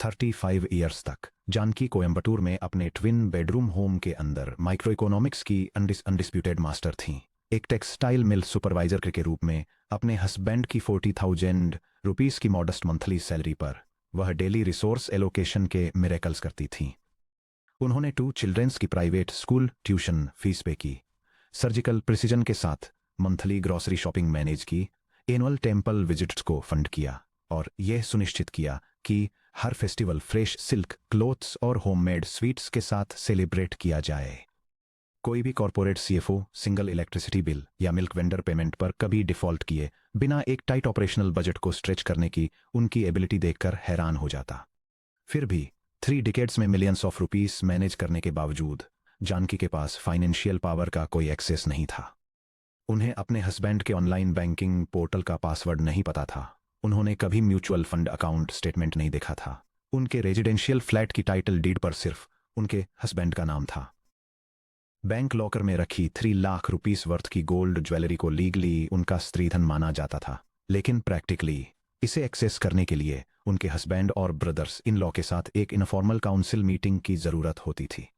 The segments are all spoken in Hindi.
35 ईयर्स तक जानकी कोयम्बटूर में अपने ट्विन बेडरूम होम के अंदर माइक्रो इकोनॉमिक्स की अनडिस्प्यूटेड मास्टर थीं। एक टेक्सटाइल मिल सुपरवाइजर के रूप में अपने हस्बैंड की 40,000 रुपीस की मॉडेस्ट मंथली सैलरी पर वह डेली रिसोर्स एलोकेशन के मिरेकल्स करती थीं। उन्होंने 2 चिल्ड्रंस की प्राइवेट स्कूल ट्यूशन फीस पे की, सर्जिकल प्रिसीजन के साथ मंथली ग्रॉसरी शॉपिंग मैनेज की, एनुअल टेम्पल विजिट्स को फंड किया और यह सुनिश्चित किया कि हर फेस्टिवल फ्रेश सिल्क क्लोथ्स और होममेड स्वीट्स के साथ सेलिब्रेट किया जाए। कोई भी corporate CFO single electricity bill या मिल्क वेंडर पेमेंट पर कभी डिफॉल्ट किए बिना एक टाइट ऑपरेशनल बजट को स्ट्रेच करने की उनकी एबिलिटी देखकर हैरान हो जाता। फिर भी 3 डिकेड्स में मिलियंस ऑफ रुपीस मैनेज करने के बावजूद जानकी के पास फाइनेंशियल पावर का कोई एक्सेस नहीं था। उन्हें अपने हस्बैंड के ऑनलाइन बैंकिंग पोर्टल का पासवर्ड नहीं पता था। उन्होंने कभी म्यूचुअल फंड अकाउंट स्टेटमेंट नहीं देखा था। उनके रेजिडेंशियल फ्लैट की टाइटल डीड पर सिर्फ उनके हस्बैंड का नाम था। बैंक लॉकर में रखी 3 लाख रुपीस वर्थ की गोल्ड ज्वेलरी को लीगली उनका स्त्रीधन माना जाता था, लेकिन प्रैक्टिकली इसे एक्सेस करने के लिए उनके हस्बैंड और ब्रदर्स इन लॉ के साथ एक इनफॉर्मल काउंसिल मीटिंग की जरूरत होती थी।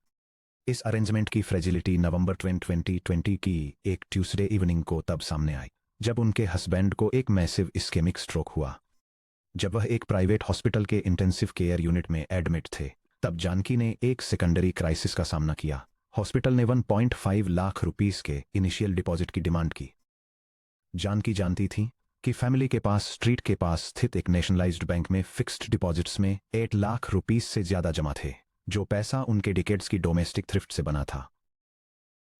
इस अरेंजमेंट की फ्रेजिलिटी नवंबर 2020 की एक ट्यूसडे इवनिंग को तब सामने आई जब उनके हस्बैंड को एक मैसिव इस्केमिक स्ट्रोक हुआ। जब वह एक प्राइवेट हॉस्पिटल के इंटेंसिव केयर यूनिट में एडमिट थे, तब जानकी ने एक सेकेंडरी क्राइसिस का सामना किया। हॉस्पिटल ने 1.5 लाख रुपीस के इनिशियल डिपॉजिट की डिमांड की। जानकी जानती थी कि फैमिली के पास स्ट्रीट के पास स्थित एक नेशनलाइज्ड बैंक में फिक्स्ड डिपॉजिट्स में 8 लाख रुपीस से ज्यादा जमा थे, जो पैसा उनके डिकेड्स की डोमेस्टिक थ्रिफ्ट से बना था।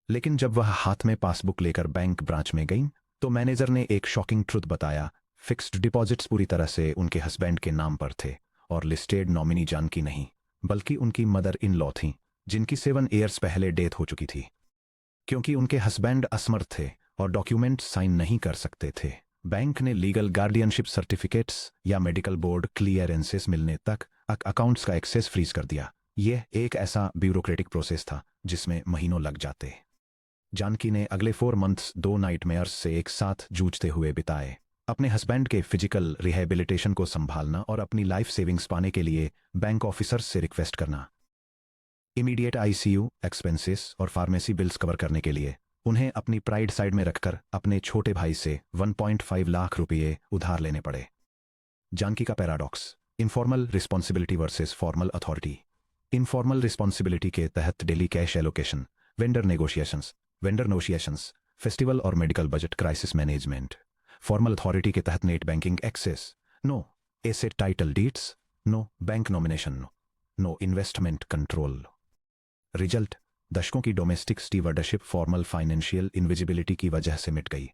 लेकिन जब वह हाथ में पासबुक लेकर बैंक ब्रांच में गई तो मैनेजर ने एक शॉकिंग ट्रुथ बताया। फिक्स्ड डिपॉजिट्स पूरी तरह से उनके हस्बैंड के नाम पर थे और लिस्टेड नॉमिनी जानकी नहीं बल्कि उनकी मदर इन लॉ थी, जिनकी 7 ईयर्स पहले डेथ हो चुकी थी। क्योंकि उनके हस्बैंड असमर्थ थे और डॉक्यूमेंट साइन नहीं कर सकते थे, बैंक ने लीगल गार्डियनशिप सर्टिफिकेट्स या मेडिकल बोर्ड क्लियरेंसेस मिलने तक अकाउंट्स का एक्सेस फ्रीज कर दिया। यह एक ऐसा ब्यूरोक्रेटिक प्रोसेस था जिसमें महीनों लग जाते। जानकी ने अगले 4 मंथ्स 2 नाइटमेयर्स से एक साथ जूझते हुए बिताए। अपने हस्बैंड के फिजिकल रिहेबिलिटेशन को संभालना और अपनी लाइफ सेविंग्स पाने के लिए बैंक ऑफिसर्स से रिक्वेस्ट करना। इमीडिएट आईसीयू एक्सपेंसेस और फार्मेसी बिल्स कवर करने के लिए उन्हें अपनी प्राइड साइड में रखकर अपने छोटे भाई से 1.5 लाख रुपये उधार लेने पड़े। जानकी का paradox, informal responsibility versus formal authority. Informal responsibility के तहत daily cash allocation, vendor negotiations, festival और medical budget crisis management. Formal authority के तहत net banking access, no asset title deeds, no bank nomination, no investment control. Result, दशकों की domestic stewardship formal financial invisibility की वजह से मिट गई।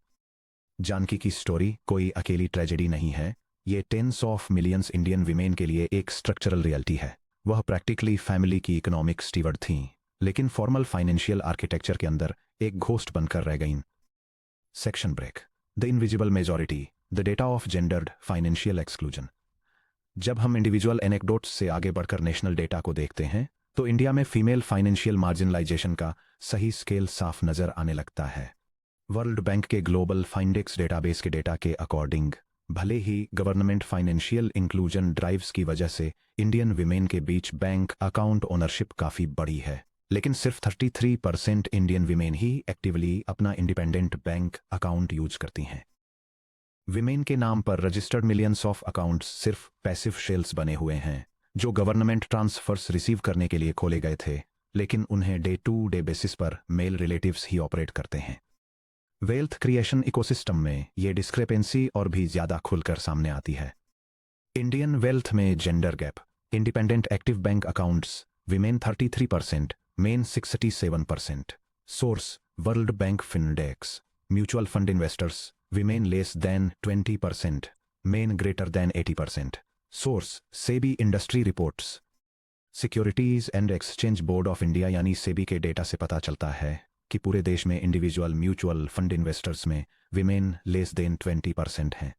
जानकी की स्टोरी कोई अकेली ट्रेजेडी नहीं है, ये tens of millions Indian women के लिए एक स्ट्रक्चरल रियलिटी है। वह प्रैक्टिकली फैमिली की इकोनॉमिक स्टीवर्ड थीं, लेकिन फॉर्मल फाइनेंशियल आर्किटेक्चर के अंदर एक घोस्ट बनकर रह गईं। Section break, the invisible majority, the data of gendered financial exclusion. जब हम इंडिविजुअल एनेक्डोट्स से आगे बढ़कर नेशनल डेटा को देखते हैं तो इंडिया में फीमेल फाइनेंशियल मार्जिनलाइजेशन का सही स्केल साफ नजर आने लगता है। वर्ल्ड बैंक के ग्लोबल फाइंडेक्स डेटाबेस के डेटा के अकॉर्डिंग भले ही गवर्नमेंट फाइनेंशियल इंक्लूजन ड्राइव्स की वजह से इंडियन विमेन के बीच बैंक अकाउंट ओनरशिप काफी बड़ी है, लेकिन सिर्फ 33% इंडियन विमेन ही एक्टिवली अपना इंडिपेंडेंट बैंक अकाउंट यूज करती हैं। विमेन के नाम पर रजिस्टर्ड मिलियंस ऑफ अकाउंट्स सिर्फ पैसिव शेल्स बने हुए हैं जो गवर्नमेंट ट्रांसफर्स रिसीव करने के लिए खोले गए थे, लेकिन उन्हें डे टू डे बेसिस पर मेल रिलेटिव्स ही ऑपरेट करते हैं। वेल्थ क्रिएशन इकोसिस्टम में ये डिस्क्रेपेंसी और भी ज्यादा खुलकर सामने आती है। इंडियन वेल्थ में gender gap, independent active bank accounts, women 33%, men 67%। Source, world bank Findex. Mutual fund investors, women less than 20%, men greater than 80%। Source, SEBI industry reports. Securities and exchange board of India यानी सेबी के डेटा से पता चलता है कि पूरे देश में इंडिविजुअल म्यूचुअल फंड इन्वेस्टर्स में विमेन लेस देन 20% हैं।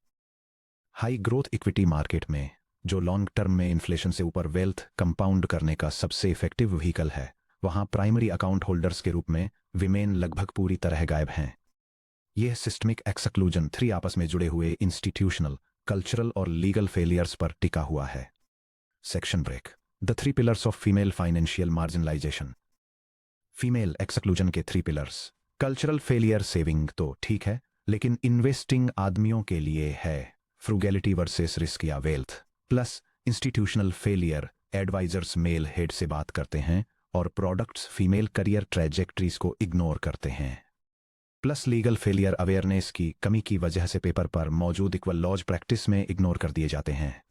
हाई ग्रोथ इक्विटी मार्केट में, जो लॉन्ग टर्म में इन्फ्लेशन से ऊपर वेल्थ कंपाउंड करने का सबसे इफेक्टिव व्हीकल है, वहां प्राइमरी अकाउंट होल्डर्स के रूप में विमेन लगभग पूरी तरह गायब हैं। यह सिस्टमिक एक्सक्लूजन 3 आपस में जुड़े हुए इंस्टीट्यूशनल, कल्चरल और लीगल फेलियर्स पर टिका हुआ है। Section break. The 3 pillars of female financial marginalisation. Female exclusion के 3 पिलर्स। कल्चरल फेलियर सेविंग तो ठीक है, लेकिन इन्वेस्टिंग आदमियों के लिए है। फ्रूगैलिटी वर्सेस रिस्क या wealth. Plus institutional failure, advisers male head से बात करते हैं और प्रोडक्ट्स फीमेल करियर ट्रैजेक्टरीज को इग्नोर करते हैं। प्लस लीगल फेलियर, अवेयरनेस की कमी की वजह से पेपर पर मौजूद इक्वल लॉज प्रैक्टिस में इग्नोर कर दिए जाते हैं।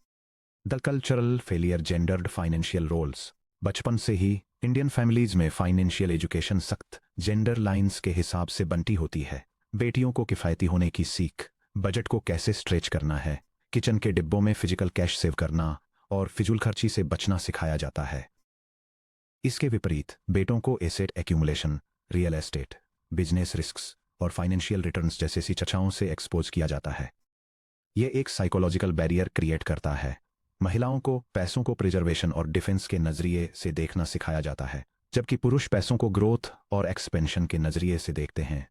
The cultural failure, gendered financial roles. बचपन से ही इंडियन फैमिलीज में फाइनेंशियल एजुकेशन सख्त जेंडर लाइंस के हिसाब से बंटी होती है। बेटियों को किफ़ायती होने की सीख, बजट को कैसे स्ट्रेच करना है, किचन के डिब्बों में फिजिकल कैश सेव करना और फिजूल खर्ची से बचना सिखाया जाता है। इसके विपरीत बेटों को asset accumulation, real estate, business risks और फाइनेंशियल रिटर्न्स जैसे सी चर्चाओं से एक्सपोज किया जाता है। यह एक साइकोलॉजिकल बैरियर क्रिएट करता है। महिलाओं को पैसों को प्रिजर्वेशन और डिफेंस के नजरिए से देखना सिखाया जाता है, जबकि पुरुष पैसों को ग्रोथ और एक्सपेंशन के नजरिए से देखते हैं।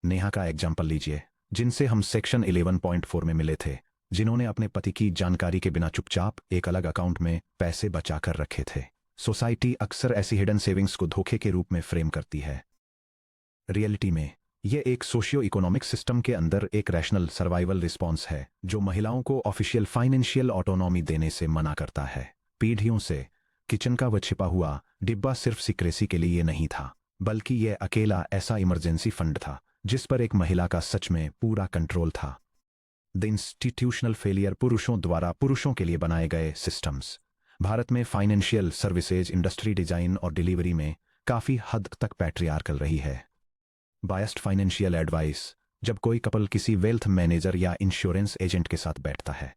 नेहा का एग्जाम्पल लीजिए, जिनसे हम सेक्शन 11.4 में मिले थे, जिन्होंने अपने पति की जानकारी के बिना चुपचाप एक अलग अकाउंट में पैसे बचाकर रखे थे। सोसाइटी अक्सर ऐसी हिडन सेविंग्स को धोखे के रूप में फ्रेम करती है। रियलिटी में यह एक सोशियो इकोनॉमिक सिस्टम के अंदर एक रैशनल सर्वाइवल रिस्पॉन्स है, जो महिलाओं को ऑफिशियल फाइनेंशियल ऑटोनॉमी देने से मना करता है। पीढ़ियों से किचन का वह छिपा हुआ डिब्बा सिर्फ सिक्रेसी के लिए नहीं था, बल्कि यह अकेला ऐसा इमरजेंसी फंड था जिस पर एक महिला का सच में पूरा कंट्रोल था। द इंस्टीट्यूशनल फेलियर, पुरुषों द्वारा पुरुषों के लिए बनाए गए सिस्टम्स। भारत में फाइनेंशियल सर्विसेज इंडस्ट्री डिजाइन और डिलीवरी में काफी हद तक पैट्रियार्कल रही है। बायस्ड फाइनेंशियल एडवाइस, जब कोई कपल किसी वेल्थ मैनेजर या इंश्योरेंस एजेंट के साथ बैठता है,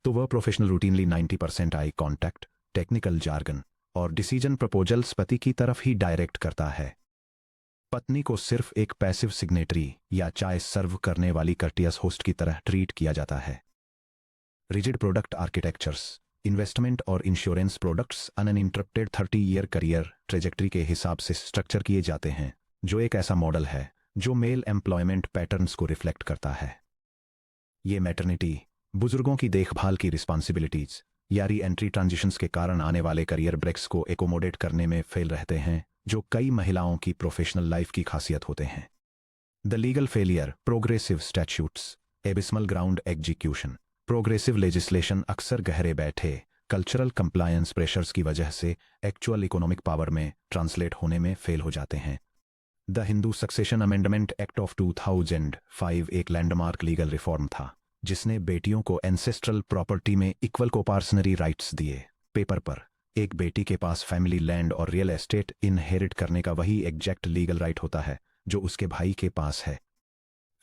तो वह professional routinely 90% eye contact, technical jargon और डिसीजन प्रपोजल्स पति की तरफ ही डायरेक्ट करता है। पत्नी को सिर्फ एक पैसिव सिग्नेटरी या चाय सर्व करने वाली कर्टियस होस्ट की तरह ट्रीट किया जाता है। रिजिड प्रोडक्ट आर्किटेक्चर्स, इन्वेस्टमेंट और इंश्योरेंस प्रोडक्ट्स अनइंटरप्टेड 30-ईयर करियर ट्रेजेक्टरी के हिसाब से स्ट्रक्चर किए जाते हैं, जो एक ऐसा मॉडल है जो मेल एम्प्लॉयमेंट पैटर्न्स को रिफ्लेक्ट करता है। ये मैटरनिटी, बुजुर्गों की देखभाल की रिस्पॉन्सिबिलिटीज या री एंट्री ट्रांजिशंस के कारण आने वाले करियर ब्रेक्स को एकोमोडेट करने में फेल रहते हैं, जो कई महिलाओं की प्रोफेशनल लाइफ की खासियत होते हैं। The legal failure, progressive statutes, abysmal ground execution. Progressive legislation अक्सर गहरे बैठे कल्चरल कंप्लायंस प्रेशर्स की वजह से एक्चुअल इकोनॉमिक पावर में ट्रांसलेट होने में फेल हो जाते हैं। The Hindu succession amendment act of 2005 एक लैंडमार्क लीगल रिफॉर्म था, जिसने बेटियों को एंसेस्ट्रल प्रॉपर्टी में इक्वल कोपार्सनरी राइट्स दिए। पेपर पर एक बेटी के पास फैमिली लैंड और रियल एस्टेट इनहेरिट करने का वही एग्जैक्ट लीगल राइट होता है जो उसके भाई के पास है।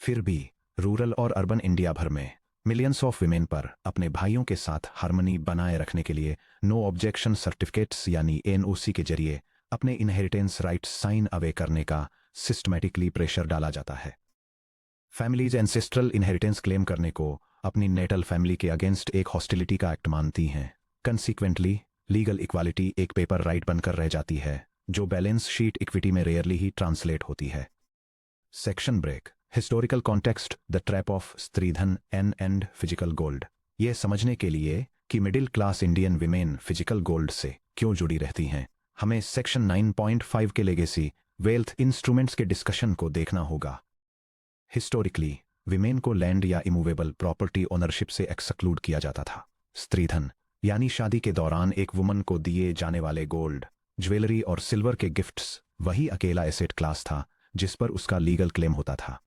फिर भी रूरल और अर्बन इंडिया भर में मिलियंस ऑफ विमेन पर अपने भाइयों के साथ हार्मनी बनाए रखने के लिए नो ऑब्जेक्शन सर्टिफिकेट्स यानी एनओसी के जरिए अपने इनहेरिटेंस राइट्स साइन अवे करने का सिस्टमैटिकली प्रेशर डाला जाता है। फैमिलीज एंसेस्ट्रल इनहेरिटेंस क्लेम करने को अपनी नेटल फैमिली के अगेंस्ट एक हॉस्टिलिटी का एक्ट मानती हैं। कंसीक्वेंटली लीगल इक्वालिटी एक पेपर राइट बनकर रह जाती है, जो बैलेंस शीट इक्विटी में रेयरली ही ट्रांसलेट होती है। Section break. Historical context, the trap of stridhan and physical gold. यह समझने के लिए कि middle class Indian women physical gold से क्यों जुड़ी रहती हैं, हमें सेक्शन 9.5 के लेगेसी वेल्थ इंस्ट्रूमेंट्स के डिस्कशन को देखना होगा। हिस्टोरिकली विमेन को लैंड या इमूवेबल प्रॉपर्टी ओनरशिप से एक्सक्लूड किया जाता था। स्त्रीधन यानी शादी के दौरान एक वुमन को दिए जाने वाले गोल्ड, ज्वेलरी और सिल्वर के गिफ्ट्स वही अकेला एसेट क्लास था जिस पर उसका लीगल क्लेम होता था।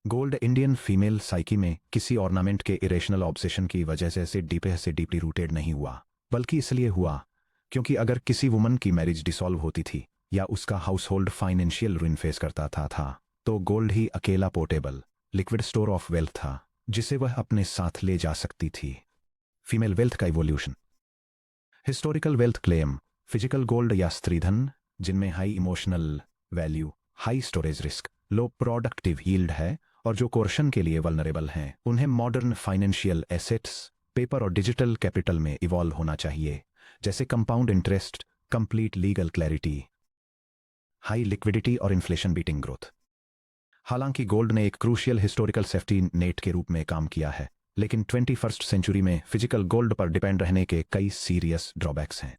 गोल्ड इंडियन फीमेल साइकी में किसी ऑर्नामेंट के इरेशनल ऑब्सेशन की वजह से डीपली रूटेड नहीं हुआ, बल्कि इसलिए हुआ क्योंकि अगर किसी वुमन की मैरिज डिसॉल्व होती थी या उसका household financial ruin face करता था तो गोल्ड ही अकेला portable liquid store of wealth था जिसे वह अपने साथ ले जा सकती थी। फीमेल वेल्थ का evolution. Historical wealth claim, physical gold या स्त्रीधन जिनमें high emotional value, high storage risk, low productive yield है और जो कोर्शन के लिए वल्नरेबल हैं, उन्हें मॉडर्न फाइनेंशियल एसेट्स, पेपर और डिजिटल कैपिटल में इवॉल्व होना चाहिए, जैसे compound interest, complete legal clarity, high liquidity और इन्फ्लेशन बीटिंग ग्रोथ। हालांकि गोल्ड ने एक क्रूशियल हिस्टोरिकल सेफ्टी नेट के रूप में काम किया है, लेकिन 21st सेंचुरी में फिजिकल गोल्ड पर डिपेंड रहने के कई सीरियस ड्रॉबैक्स हैं।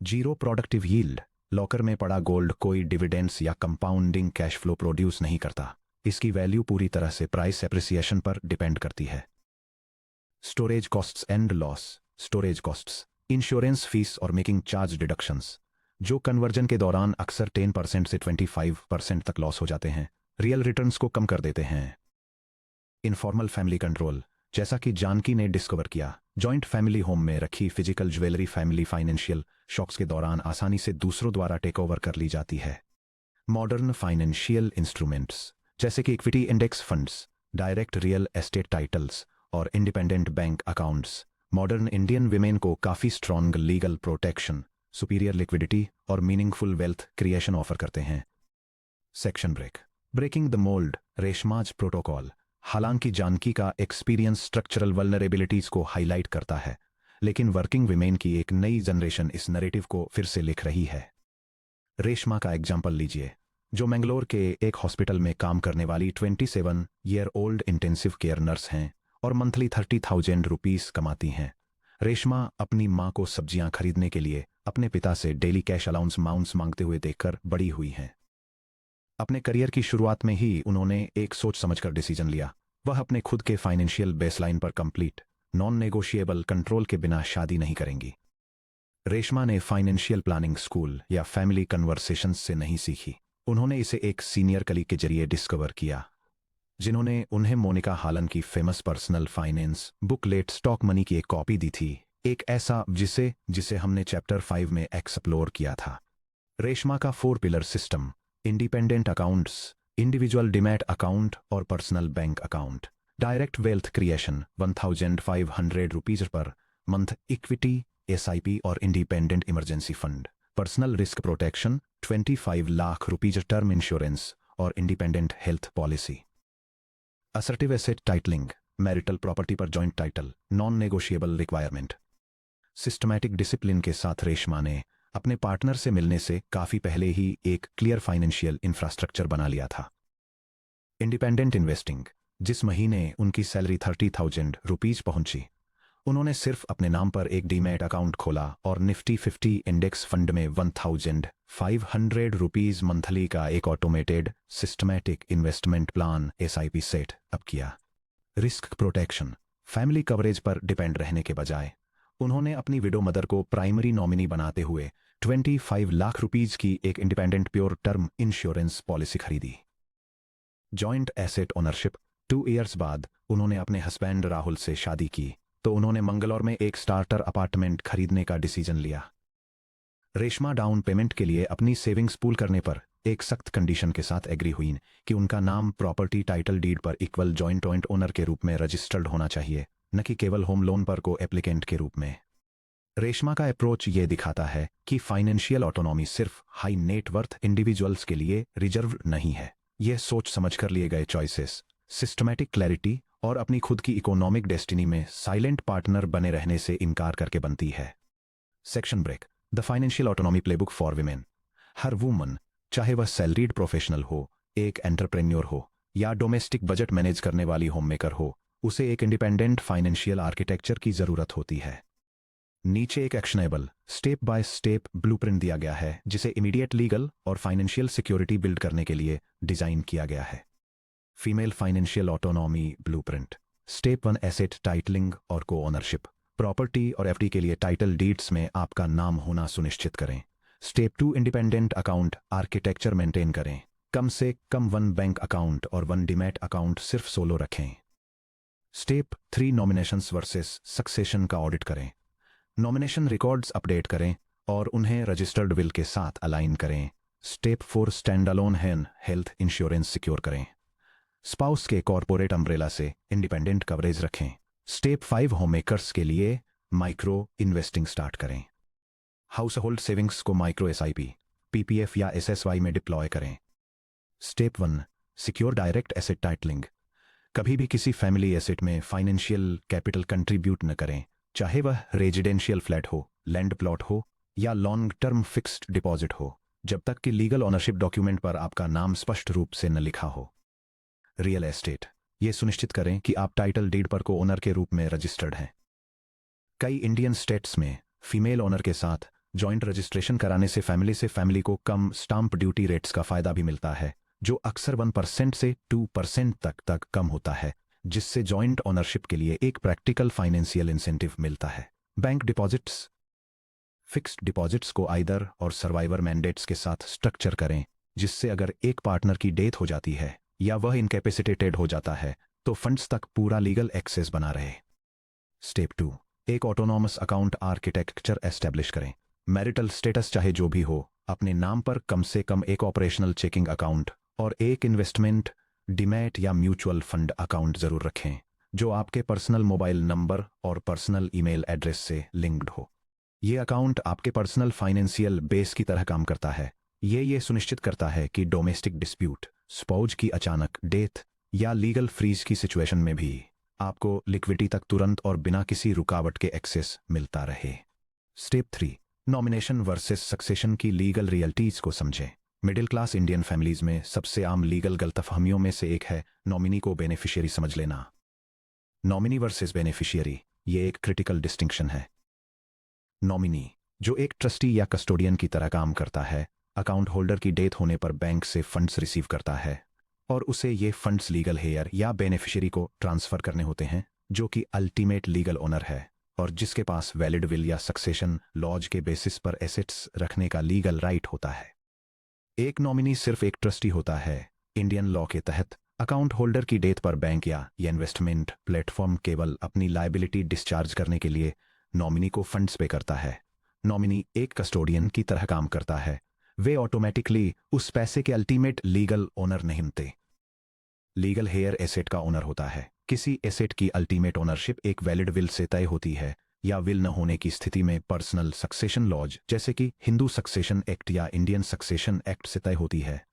Zero productive yield. लॉकर में पड़ा गोल्ड कोई डिविडेंड्स या कंपाउंडिंग कैश फ्लो प्रोड्यूस नहीं करता। इसकी वैल्यू पूरी तरह से प्राइस एप्रिसिएशन पर डिपेंड करती है। Storage costs and loss. Storage costs, insurance fees और मेकिंग चार्ज डिडक्शंस, जो कन्वर्जन के दौरान अक्सर 10% से 25% तक लॉस हो जाते हैं, रियल रिटर्न्स को कम कर देते हैं। Informal family control. जैसा कि जानकी ने डिस्कवर किया, जॉइंट फैमिली होम में रखी physical jewellery family financial shocks के दौरान आसानी से दूसरों द्वारा टेक ओवर कर ली जाती है। मॉडर्न फाइनेंशियल इंस्ट्रूमेंट्स जैसे कि equity index funds, direct real estate titles और independent bank accounts modern Indian women को काफ़ी strong legal protection, superior liquidity और मीनिंगफुल वेल्थ क्रिएशन ऑफर करते हैं। Section break. Breaking the mould, Reshma's protocol. हालांकि जानकी का एक्सपीरियंस स्ट्रक्चरल वल्नरेबिलिटीज को हाईलाइट करता है, लेकिन वर्किंग विमेन की एक नई जनरेशन इस नैरेटिव को फिर से लिख रही है। रेशमा का एग्जाम्पल लीजिए, जो मैंगलोर के एक हॉस्पिटल में काम करने वाली 27-year-old इंटेंसिव केयर नर्स हैं और मंथली 30,000 रुपीस कमाती हैं। रेशमा अपनी मां को सब्जियां खरीदने के लिए अपने पिता से डेली कैश अलाउंस माउंट्स मांगते हुए देखकर बड़ी हुई हैं। अपने करियर की शुरुआत में ही उन्होंने एक सोच समझकर डिसीजन लिया। वह अपने खुद के फाइनेंशियल बेसलाइन पर कंप्लीट नॉन नेगोशिएबल कंट्रोल के बिना शादी नहीं करेंगी। रेशमा ने फाइनेंशियल प्लानिंग स्कूल या फैमिली कन्वर्सेशंस से नहीं सीखी। उन्होंने इसे एक सीनियर कलीग के जरिए डिस्कवर किया, जिन्होंने उन्हें मोनिका हालन की famous personal finance booklet stock money की एक कॉपी दी थी, एक ऐसा जिसे हमने चैप्टर 5 में एक्सप्लोर किया था। रेशमा का 4 pillar system, independent accounts, individual demat account और personal bank account, direct wealth creation 1,500 rupees per month, equity, SIP और independent emergency fund, personal risk protection 25 lakh rupees term insurance और independent health policy. Assertive asset titling, marital property पर joint title, non negotiable requirement. Systematic discipline के साथ रेशमा ने अपने पार्टनर से मिलने से काफी पहले ही एक क्लियर फाइनेंशियल इंफ्रास्ट्रक्चर बना लिया था। Independent investing. जिस महीने उनकी सैलरी 30,000 रुपीज पहुंची, उन्होंने सिर्फ अपने नाम पर एक डीमैट अकाउंट खोला और निफ्टी 50 इंडेक्स फंड में 1,500 रुपीज मंथली का एक automated systematic investment plan SIP set up किया। Risk protection. फैमिली कवरेज पर डिपेंड रहने के बजाय उन्होंने अपनी विडो मदर को प्राइमरी नॉमिनी बनाते हुए 25 लाख रुपीज की एक independent pure term insurance policy खरीदी। Joint asset ownership. 2 इयर्स बाद उन्होंने अपने हस्बैंड राहुल से शादी की तो उन्होंने मंगलौर में एक स्टार्टर अपार्टमेंट खरीदने का डिसीजन लिया। रेशमा डाउन पेमेंट के लिए अपनी सेविंग्स पूल करने पर एक सख्त कंडीशन के साथ एग्री हुई कि उनका नाम प्रॉपर्टी टाइटल डीड पर इक्वल जॉइंट ओनर के रूप में रजिस्टर्ड होना चाहिए, न कि केवल होम लोन पर को एप्लीकेंट के रूप में। रेशमा का अप्रोच ये दिखाता है कि फाइनेंशियल ऑटोनॉमी सिर्फ हाई नेटवर्थ इंडिविजुअल्स के लिए रिजर्व नहीं है। यह सोच समझकर लिए गए चॉइसेस, सिस्टमैटिक क्लैरिटी और अपनी खुद की इकोनॉमिक डेस्टिनी में साइलेंट पार्टनर बने रहने से इनकार करके बनती है। Section break. The financial autonomy playbook for women. हर वुमन, चाहे वह सैलरीड प्रोफेशनल हो, एक एंटरप्रेन्योर हो या डोमेस्टिक बजट मैनेज करने वाली होममेकर हो, उसे एक इंडिपेंडेंट फाइनेंशियल आर्किटेक्चर की जरूरत होती है। नीचे एक actionable step by step blueprint दिया गया है जिसे इमीडिएट लीगल और फाइनेंशियल सिक्योरिटी बिल्ड करने के लिए डिजाइन किया गया है। Female financial autonomy blueprint. Step 1, asset titling और को ओनरशिप। प्रॉपर्टी और FD के लिए टाइटल डीड्स में आपका नाम होना सुनिश्चित करें। Step 2, independent account architecture maintain करें। कम से कम 1 बैंक अकाउंट और 1 डीमैट अकाउंट सिर्फ सोलो रखें। स्टेप 3, नॉमिनेशंस वर्सेस सक्सेशन का ऑडिट करें। नॉमिनेशन रिकॉर्ड्स अपडेट करें और उन्हें रजिस्टर्ड विल के साथ अलाइन करें। Step 4, stand alone health insurance secure करें। स्पाउस के कॉर्पोरेट अम्ब्रेला से इंडिपेंडेंट कवरेज रखें। स्टेप 5, होममेकर्स के लिए माइक्रो इन्वेस्टिंग स्टार्ट करें। हाउस होल्ड सेविंग्स को माइक्रो SIP, PPF या SSY में डिप्लॉय करें। Step 1, secure direct asset titling. कभी भी किसी फैमिली एसेट में फाइनेंशियल कैपिटल कंट्रीब्यूट न करें, चाहे वह रेजिडेंशियल फ्लैट हो, लैंड प्लॉट हो या लॉन्ग टर्म फिक्स्ड डिपॉजिट हो, जब तक कि लीगल ओनरशिप डॉक्यूमेंट पर आपका नाम स्पष्ट रूप से न लिखा हो। Real estate. ये सुनिश्चित करें कि आप टाइटल डीड पर को ओनर के रूप में रजिस्टर्ड हैं। कई इंडियन स्टेट्स में फीमेल ओनर के साथ जॉइंट रजिस्ट्रेशन कराने से फैमिली को कम स्टाम्प ड्यूटी रेट्स का फायदा भी मिलता है, जो अक्सर 1% से 2% तक कम होता है, जिससे जॉइंट ओनरशिप के लिए एक प्रैक्टिकल फाइनेंशियल इंसेंटिव मिलता है। बैंक डिपॉजिट्स, फिक्स्ड डिपॉजिट्स को आइदर और सर्वाइवर मैंडेट्स के साथ स्ट्रक्चर करें, जिससे अगर एक पार्टनर की डेथ हो जाती है या वह इनकैपेसिटेटेड हो जाता है तो फंड्स तक पूरा लीगल एक्सेस बना रहे। स्टेप 2, एक ऑटोनॉमस अकाउंट आर्किटेक्चर एस्टेब्लिश करें। मैरिटल स्टेटस चाहे जो भी हो, अपने नाम पर कम से कम एक ऑपरेशनल चेकिंग अकाउंट और एक इन्वेस्टमेंट, डीमैट या म्यूचुअल फंड अकाउंट जरूर रखें, जो आपके पर्सनल मोबाइल नंबर और पर्सनल ईमेल एड्रेस से लिंक्ड हो। ये अकाउंट आपके पर्सनल फाइनेंशियल बेस की तरह काम करता है। ये सुनिश्चित करता है कि डोमेस्टिक डिस्प्यूट, स्पाउस की अचानक डेथ या लीगल फ्रीज की सिचुएशन में भी आपको लिक्विडिटी तक तुरंत और बिना किसी रुकावट के एक्सेस मिलता रहे। स्टेप 3, नॉमिनेशन वर्सेस सक्सेशन की लीगल रियलिटीज को समझें। मिडिल क्लास इंडियन फैमिलीज में सबसे आम लीगल गलतफहमियों में से एक है नॉमिनी को बेनिफिशियरी समझ लेना। नॉमिनी वर्सेस बेनिफिशियरी, ये एक क्रिटिकल डिस्टिंक्शन है। नॉमिनी, जो एक ट्रस्टी या कस्टोडियन की तरह काम करता है, अकाउंट होल्डर की डेथ होने पर बैंक से फंड्स रिसीव करता है और उसे ये फंड्स लीगल हेयर या बेनिफिशियरी को ट्रांसफर करने होते हैं, जो कि अल्टीमेट लीगल ओनर है और जिसके पास वैलिड विल या सक्सेशन लॉज के बेसिस पर एसेट्स रखने का लीगल राइट होता है। एक नॉमिनी सिर्फ एक ट्रस्टी होता है। इंडियन लॉ के तहत अकाउंट होल्डर की डेथ पर बैंक या इन्वेस्टमेंट प्लेटफॉर्म केवल अपनी लायबिलिटी डिस्चार्ज करने के लिए नॉमिनी को फंड्स पे करता है। नॉमिनी एक कस्टोडियन की तरह काम करता है, वे ऑटोमेटिकली उस पैसे के अल्टीमेट लीगल ओनर नहीं होते। लीगल हेयर एसेट का ओनर होता है। किसी एसेट की अल्टीमेट ओनरशिप एक वैलिड विल से तय होती है या विल न होने की स्थिति में पर्सनल सक्सेशन लॉज जैसे कि हिंदू सक्सेशन एक्ट या इंडियन सक्सेशन एक्ट से तय होती है।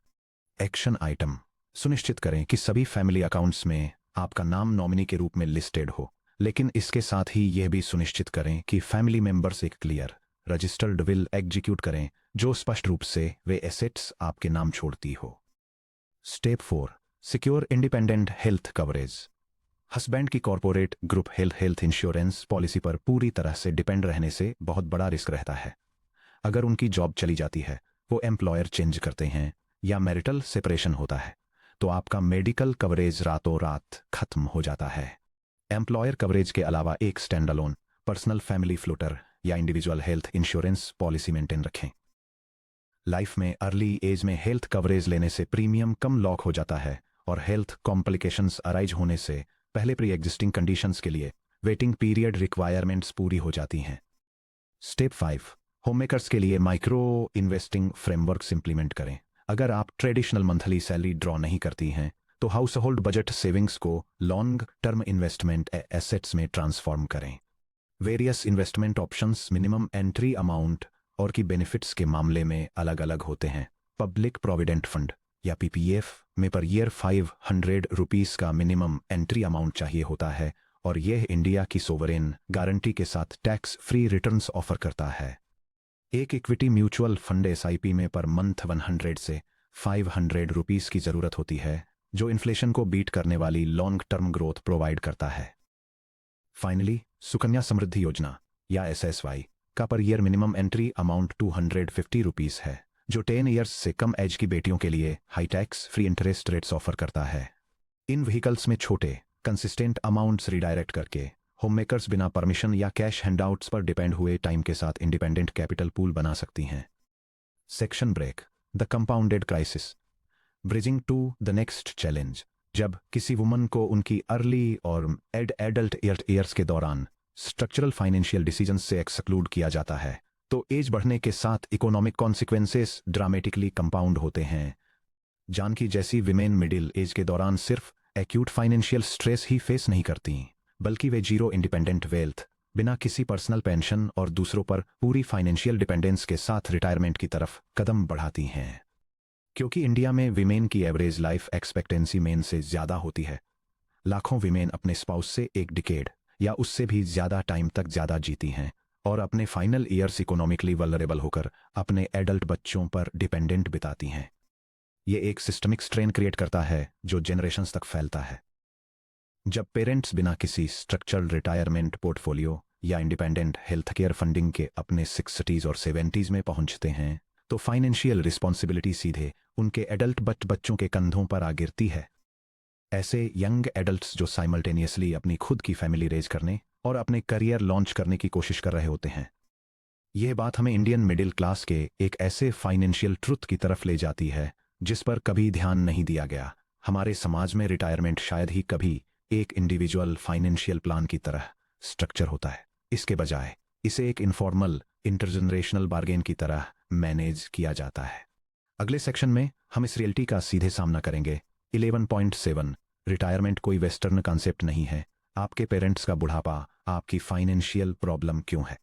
एक्शन आइटम, सुनिश्चित करें कि सभी फैमिली अकाउंट्स में आपका नाम नॉमिनी के रूप में लिस्टेड हो, लेकिन इसके साथ ही यह भी सुनिश्चित करें कि फैमिली मेंबर्स एक क्लियर रजिस्टर्ड विल एग्जीक्यूट करें जो स्पष्ट रूप से वे एसेट्स आपके नाम छोड़ती हो। Step 4, secure independent health coverage. Husband की corporate group health insurance policy पर पूरी तरह से डिपेंड रहने से बहुत बड़ा रिस्क रहता है। अगर उनकी जॉब चली जाती है, वो एम्प्लॉयर चेंज करते हैं या मैरिटल सेपरेशन होता है, तो आपका मेडिकल कवरेज रातों रात खत्म हो जाता है। एम्प्लॉयर कवरेज के अलावा एक stand alone personal family floater या individual health insurance policy maintain रखें। लाइफ में अर्ली एज में हेल्थ कवरेज लेने से प्रीमियम कम लॉक हो जाता है और हेल्थ कॉम्प्लिकेशंस अराइज होने से पहले प्री एग्जिस्टिंग कंडीशंस के लिए वेटिंग पीरियड रिक्वायरमेंट्स पूरी हो जाती हैं। स्टेप 5, होममेकर्स के लिए माइक्रो इन्वेस्टिंग फ्रेमवर्क्स इंप्लीमेंट करें। अगर आप ट्रेडिशनल मंथली सैलरी ड्रॉ नहीं करती हैं, तो हाउस होल्ड बजट सेविंग्स को लॉन्ग टर्म इन्वेस्टमेंट एसेट्स में ट्रांसफॉर्म करें। Various investment options minimum entry amount और की बेनिफिट्स के मामले में अलग अलग होते हैं। पब्लिक प्रोविडेंट फंड या पीपीएफ में पर ईयर 500 रुपीस का मिनिमम एंट्री अमाउंट चाहिए होता है और यह इंडिया की सोवरेन गारंटी के साथ टैक्स फ्री रिटर्न्स ऑफर करता है। एक इक्विटी म्यूचुअल फंड एसआईपी में पर मंथ 100 से 500 रुपीस की जरूरत होती है, जो इन्फ्लेशन को बीट करने वाली लॉन्ग टर्म ग्रोथ प्रोवाइड करता है। फाइनली, सुकन्या समृद्धि योजना या एसएसवाई का per year minimum entry amount 250 rupees है, जो 10 ईयर्स से कम एज की बेटियों के लिए high tax free interest rates offer करता है। इन व्हीकल्स में छोटे कंसिस्टेंट अमाउंट्स रिडायरेक्ट करके होममेकर्स बिना परमिशन या कैश हैंडआउट्स पर डिपेंड हुए टाइम के साथ इंडिपेंडेंट कैपिटल पूल बना सकती हैं। Section break, the compounded crisis, bridging to the next challenge. जब किसी वुमन को उनकी अर्ली और एडल्ट ईयर्स के दौरान स्ट्रक्चरल फाइनेंशियल डिसीजंस से एक्सक्लूड किया जाता है, तो एज बढ़ने के साथ इकोनॉमिक कॉन्सिक्वेंसेस ड्रामेटिकली कंपाउंड होते हैं। जानकी जैसी विमेन मिडिल एज के दौरान सिर्फ एक्यूट फाइनेंशियल स्ट्रेस ही फेस नहीं करती, बल्कि वे जीरो इंडिपेंडेंट वेल्थ, बिना किसी पर्सनल पेंशन और दूसरों पर पूरी फाइनेंशियल डिपेंडेंस के साथ रिटायरमेंट की तरफ कदम बढ़ाती हैं। क्योंकि इंडिया में विमेन की एवरेज लाइफ एक्सपेक्टेंसी मेन से ज्यादा होती है, लाखों विमेन अपने स्पाउस से एक डिकेड या उससे भी ज्यादा टाइम तक ज्यादा जीती हैं और अपने फाइनल ईयर्स इकोनॉमिकली वल्नरेबल होकर अपने एडल्ट बच्चों पर डिपेंडेंट बिताती हैं। ये एक सिस्टमिक स्ट्रेन क्रिएट करता है जो जनरेशंस तक फैलता है। जब पेरेंट्स बिना किसी स्ट्रक्चरल रिटायरमेंट पोर्टफोलियो या इंडिपेंडेंट हेल्थ केयर फंडिंग के अपने 60s और 70s में पहुंचते हैं तो फाइनेंशियल रिस्पॉन्सिबिलिटी सीधे उनके एडल्ट बच्चों के कंधों पर आ गिरती है। ऐसे यंग एडल्ट्स जो साइमल्टेनियसली अपनी खुद की फैमिली रेज करने और अपने करियर लॉन्च करने की कोशिश कर रहे होते हैं। यह बात हमें इंडियन मिडिल क्लास के एक ऐसे फाइनेंशियल ट्रुथ की तरफ ले जाती है जिस पर कभी ध्यान नहीं दिया गया। हमारे समाज में रिटायरमेंट शायद ही कभी एक इंडिविजुअल फाइनेंशियल प्लान की तरह स्ट्रक्चर होता है। इसके बजाय इसे एक इनफॉर्मल इंटरजनरेशनल बार्गेन की तरह मैनेज किया जाता है। अगले सेक्शन में हम इस रियलिटी का सीधे सामना करेंगे। 11.7 रिटायरमेंट कोई वेस्टर्न कॉन्सेप्ट नहीं है। आपके पेरेंट्स का बुढ़ापा आपकी फाइनेंशियल प्रॉब्लम क्यों है?